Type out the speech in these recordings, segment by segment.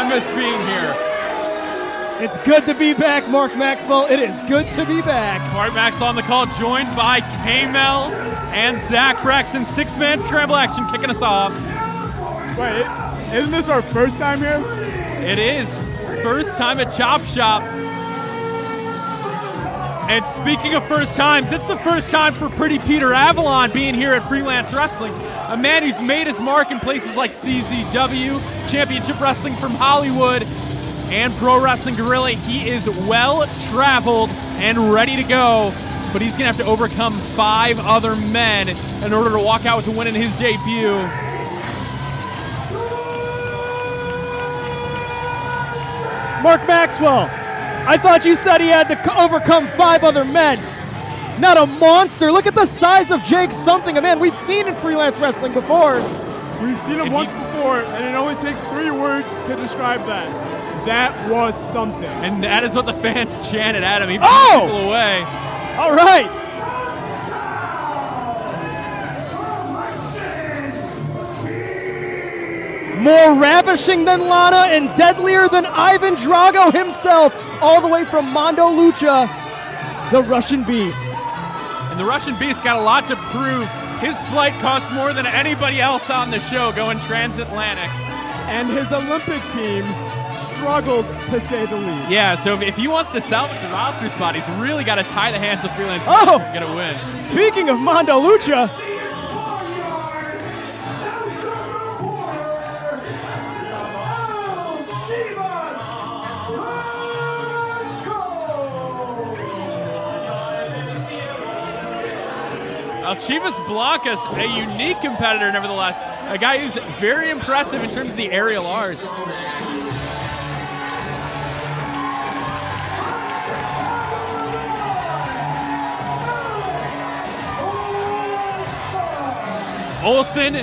miss being here. It's good to be back, Mark Maxwell. It is good to be back. Mark Maxwell on the call, joined by K-Mel and Zach Braxton. 6-man scramble action kicking us off. Wait, isn't this our first time here? It is. First time at Chop Shop. And speaking of first times, it's the first time for Pretty Peter Avalon being here at Freelance Wrestling. A man who's made his mark in places like CZW, Championship Wrestling from Hollywood, and Pro Wrestling Guerrilla. He is well-traveled and ready to go, but he's going to have to overcome 5 other men in order to walk out with the win in his debut. Mark Maxwell, I thought you said he had to overcome 5 other men. Not a monster. Look at the size of Jake something, a man we've seen in Freelance Wrestling before. We've seen him once before, and it only takes 3 words to describe that. That was something. And that is what the fans chanted at him. He blew people away. All right. More ravishing than Lana and deadlier than Ivan Drago himself, all the way from Mondo Lucha, the Russian Beast. And the Russian Beast got a lot to prove. His flight cost more than anybody else on the show going transatlantic. And his Olympic team struggled, to say the least. Yeah, so if he wants to salvage the roster spot, he's really got to tie the hands of Freelance to get a win. Speaking of Mondo Lucha, Chivas Blancas, a unique competitor nevertheless, a guy who's very impressive in terms of the aerial arts. Ohlson,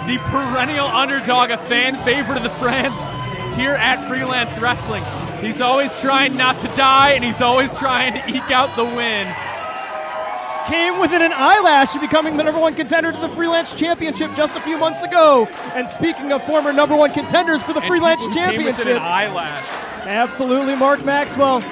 the perennial underdog, a fan favorite of the fans here at Freelance Wrestling. He's always trying not to die, and he's always trying to eke out the win. came within an eyelash of becoming the #1 contender to the Freelance Championship just a few months ago. And speaking of former #1 contenders for the Freelance Championship, came within an eyelash. Absolutely, Mark Maxwell.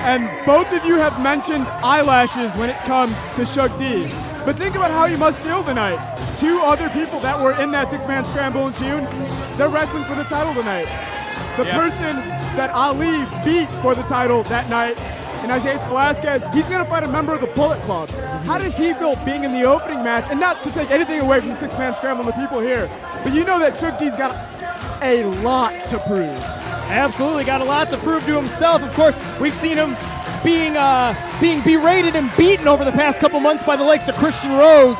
And both of you have mentioned eyelashes when it comes to Suge D. But think about how you must feel tonight. Two other people that were in that six-man scramble in June, they're wrestling for the title tonight. The person that Ali beat for the title that night, and Isaias Velasquez, he's going to fight a member of the Bullet Club. How does he feel being in the opening match? And not to take anything away from the six-man scramble and the people here, but you know that Suge D's got a lot to prove. Absolutely, got a lot to prove to himself. Of course, we've seen him being berated and beaten over the past couple months by the likes of Christian Rose.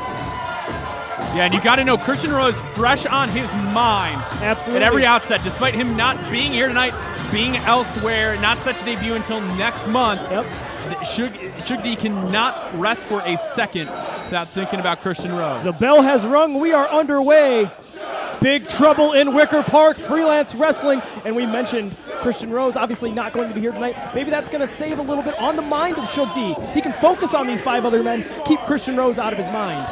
Yeah, and you got to know Christian Rose fresh on his mind. Absolutely. At every outset, despite him not being here tonight, being elsewhere, not set to debut until next month. Yep. Suge D cannot rest for a second without thinking about Christian Rose. The bell has rung. We are underway. Big trouble in Wicker Park, Freelance Wrestling. And we mentioned Christian Rose obviously not going to be here tonight. Maybe that's going to save a little bit on the mind of Suge D. He can focus on these 5 other men, keep Christian Rose out of his mind.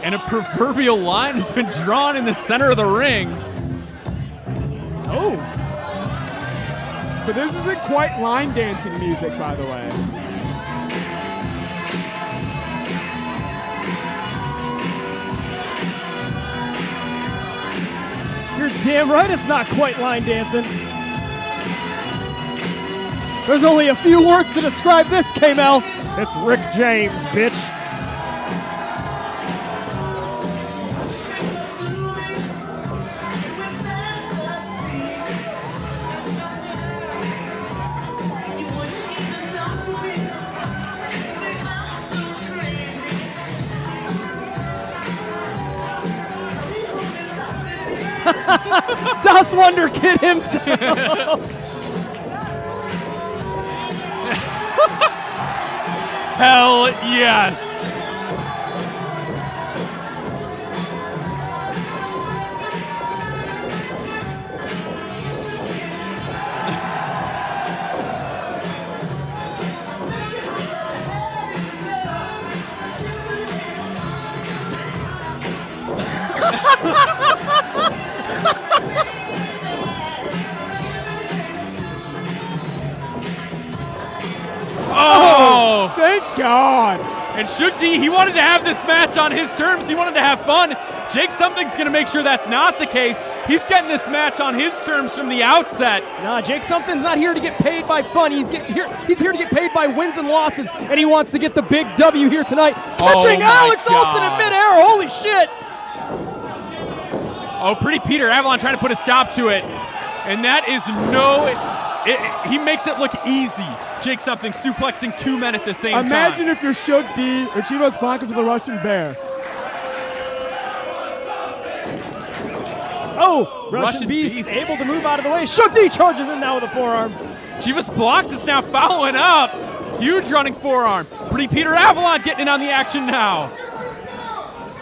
And a proverbial line has been drawn in the center of the ring. Oh. But this isn't quite line dancing music, by the way. You're damn right it's not quite line dancing. There's only a few words to describe this, K-Mel. It's Rick James, bitch. Das Wonder Kid himself. Hell yes. Oh! Thank God. And Suge D, he wanted to have this match on his terms. He wanted to have fun. Jake Something's going to make sure that's not the case. He's getting this match on his terms from the outset. Nah, Jake Something's not here to get paid by fun. He's here to get paid by wins and losses, and he wants to get the big W here tonight. Catching Alex Ohlson in midair. Holy shit. Oh, Pretty Peter Avalon trying to put a stop to it. And that is he makes it look easy. Jake Something suplexing 2 men at the same time. Imagine if you're Suge D or Chivas Blancas with a Russian bear. Oh, Russian Beast able to move out of the way. Suge D charges in now with a forearm. Chivas Blancas now following up. Huge running forearm. Pretty Peter Avalon getting in on the action now.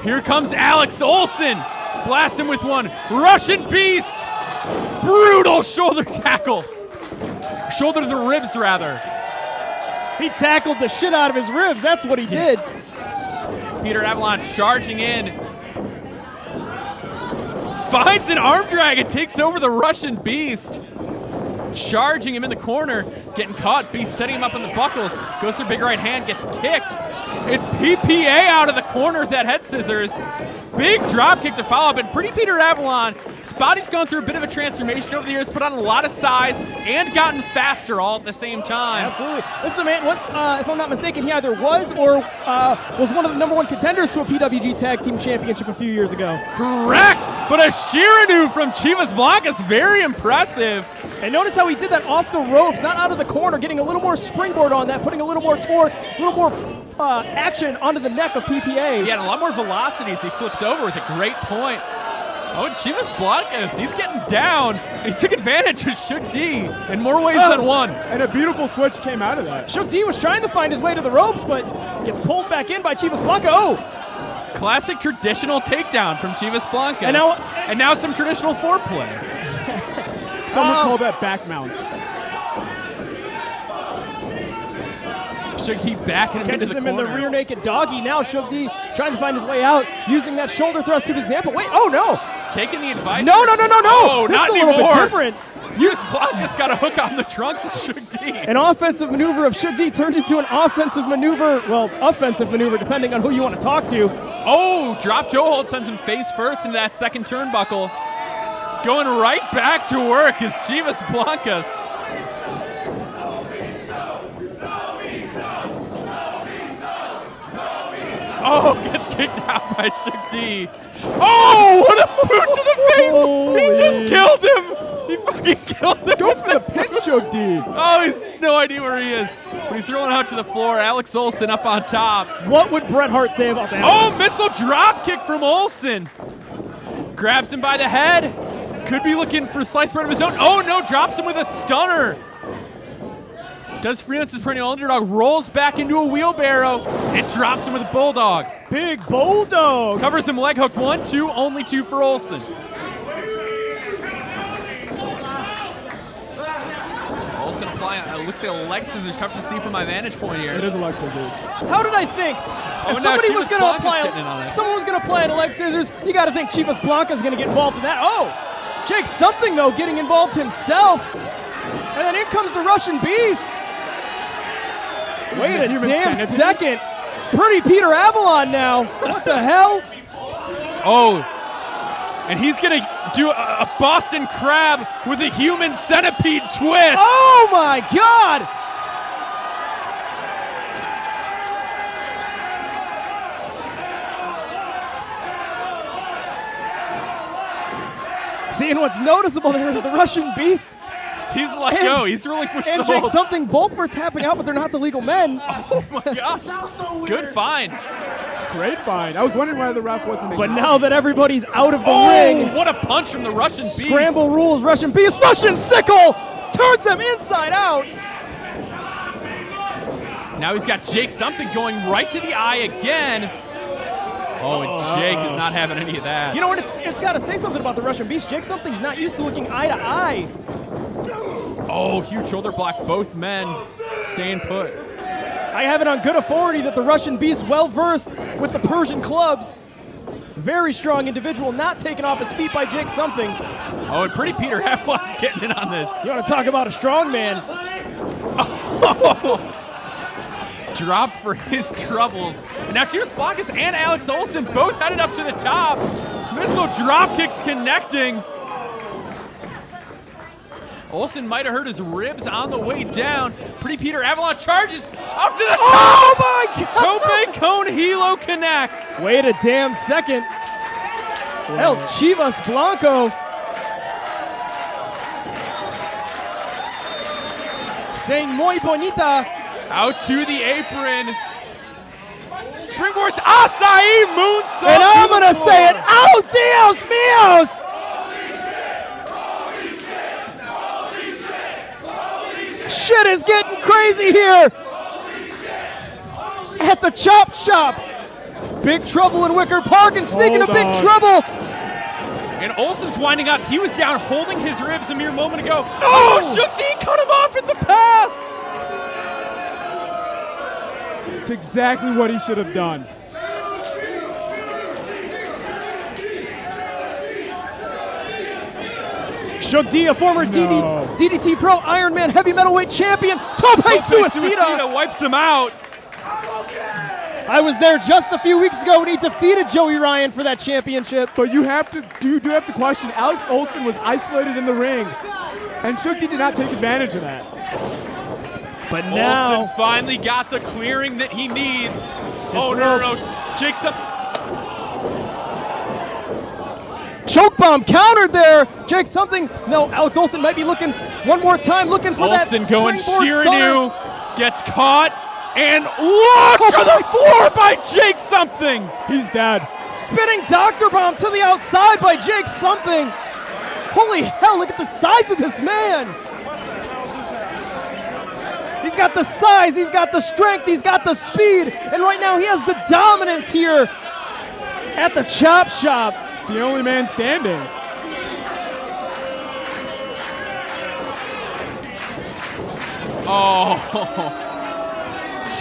Here comes Alex Ohlson. Blast him with one. Russian Beast. Brutal shoulder tackle. Shoulder to the ribs, rather. He tackled the shit out of his ribs. That's what he did. Peter Avalon charging in. Finds an arm drag and takes over the Russian Beast. Charging him in the corner. Getting caught. Beast setting him up in the buckles. Goes for big right hand. Gets kicked. And PPA out of the corner with that head scissors. Big drop kick to follow up, and Pretty Peter Avalon, Spotty's gone through a bit of a transformation over the years, put on a lot of size, and gotten faster all at the same time. Absolutely. This is a man, if I'm not mistaken, he either was or was one of the #1 contenders to a PWG Tag Team Championship a few years ago. Correct, but a Shiranu from Chivas Blancas, very impressive. And notice how he did that off the ropes, not out of the corner, getting a little more springboard on that, putting a little more torque, a little more action onto the neck of PPA. Yeah, and a lot more velocity as he flips over with a great point. Oh, and Chivas Blancas, he's getting down. He took advantage of Suge D in more ways than one. And a beautiful switch came out of that. Suge D was trying to find his way to the ropes, but gets pulled back in by Chivas Blancas. Oh! Classic traditional takedown from Chivas Blancas. And now some traditional foreplay. Some would call that back mount. Suge D backing him into the corner. Catches him in the rear naked doggy. Now Suge D trying to find his way out, using that shoulder thrust to example. Wait, oh no! Taking the advice. No! Oh, this not is a little anymore. bit different. Chivas Blancas got a hook on the trunks of Suge D. An offensive maneuver of Suge D turned into an offensive maneuver, offensive maneuver, depending on who you want to talk to. Oh, drop toe hold sends him face first into that second turnbuckle. Going right back to work is Chivas Blancas. Oh, gets kicked out by Suge D. Oh, what a boot to the face! Holy. He just killed him! He fucking killed him! Go for the pin, Suge D. Oh, he's no idea where he is. But he's rolling out to the floor. Alex Ohlson up on top. What would Bret Hart say about that? Oh, missile drop kick from Ohlson. Grabs him by the head. Could be looking for a slice bread of his own. Oh, no, drops him with a stunner. Does Freelance's perennial underdog, rolls back into a wheelbarrow and drops him with a bulldog. Big bulldog. Covers him leg hook, 1, 2, only 2 for Ohlson. Ohlson applying, it looks like a leg scissors, tough to see from my vantage point here. It is a leg scissors. How did I think? If somebody was going to apply, someone was going to apply a leg scissors, you got to think Chivas Blancas is going to get involved in that. Oh, Jake Something though getting involved himself, and then in comes the Russian Beast. Wait a damn second. Pretty Peter Avalon now. What the hell? Oh, and he's going to do a Boston Crab with a human centipede twist. Oh my God. See, and what's noticeable there is the Russian Beast. He's let go. He's really pushed the hold. And Jake Something, both were tapping out, but they're not the legal men. Oh my gosh. Good find. Great find. I was wondering why the ref wasn't. But now that everybody's out of the ring, what a punch from the Russian Beast. Scramble rules, Russian Beast, Russian Sickle turns him inside out. Now he's got Jake Something going right to the eye again. Oh, and Jake is not having any of that. You know what? It's got to say something about the Russian Beast. Jake Something's not used to looking eye to eye. Oh, huge shoulder block. Both men staying put. I have it on good authority that the Russian Beast, well-versed with the Persian clubs. Very strong individual, not taken off his feet by Jake Something. Oh, and Pretty Peter Avalon's getting in on this. You want to talk about a strong man? Drop for his troubles. And now Chivas Blancas and Alex Ohlson both headed up to the top. Missile drop kicks connecting. Ohlson might have hurt his ribs on the way down. Pretty Peter Avalon charges up to the top. Oh my God! Tope Cone Hilo connects. Wait a damn second. El Chivas Blanco. Saying muy bonita. Out to the apron. Springboards acai moonsault. And I'm going to say it. Oh, Dios míos. Shit is getting crazy here. At the Chop Shop. Big trouble in Wicker Park. And speaking of big trouble. And Ohlson's winding up. He was down holding his ribs a mere moment ago. Oh, Suge D cut him off at the pass. It's exactly what he should have done. Suge D, a former DDT Pro Ironman Heavy Metalweight Champion. Tope Suicida wipes him out. I was there just a few weeks ago when he defeated Joey Ryan for that championship. But you do have to question, Alex Ohlson was isolated in the ring, and Suge D did not take advantage of that. But now Ohlson finally got the clearing that he needs. Oh, no. Jake's up. Choke bomb countered there. Jake Something. No, Alex Ohlson might be looking one more time, looking for that Ohlson going springboard Shirinu. Gets caught and launched to the floor by Jake Something. He's dead. Spinning Dr. Bomb to the outside by Jake Something. Holy hell, look at the size of this man. He's got the size, he's got the strength, he's got the speed, and right now he has the dominance here at the Chop Shop. It's the only man standing. Oh,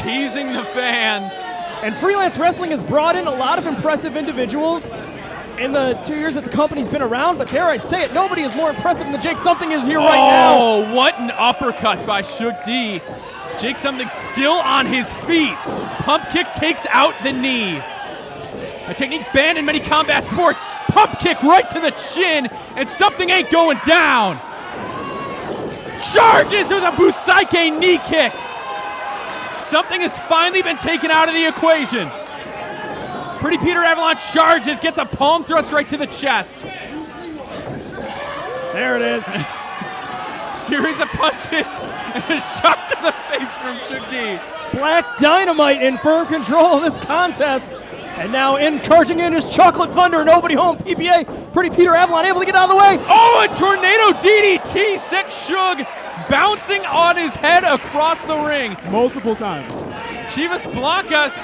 teasing the fans. And Freelance Wrestling has brought in a lot of impressive individuals in the 2 years that the company's been around, but dare I say it, nobody is more impressive than Jake Something is here right now. Oh, what an uppercut by Suge D. Jake Something still on his feet. Pump kick takes out the knee. A technique banned in many combat sports. Pump kick right to the chin, and Something ain't going down. Charges with a Busaike knee kick. Something has finally been taken out of the equation. Pretty Peter Avalon charges, gets a palm thrust right to the chest. There it is. Series of punches and a shot to the face from Suge D. Black Dynamite in firm control of this contest. And now charging in is Chocolate Thunder, nobody home, PPA. Pretty Peter Avalon able to get out of the way. Oh, a tornado DDT sent Suge bouncing on his head across the ring. Multiple times. Chivas Blancas,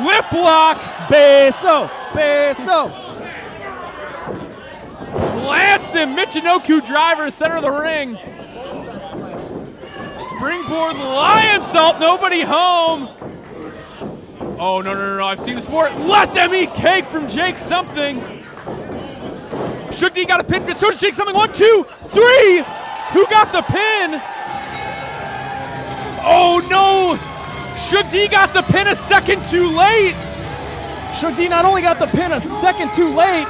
whip block. Beso, beso. Lance him, Michinoku driver, center of the ring. Springboard lion salt, nobody home. Oh, no, I've seen this before. Let them eat cake from Jake Something. Suge D got a pin, but so does Jake Something. 1, 2, 3. Who got the pin? Oh, no. Suge D got the pin a second too late. Suge D not only got the pin a second too late,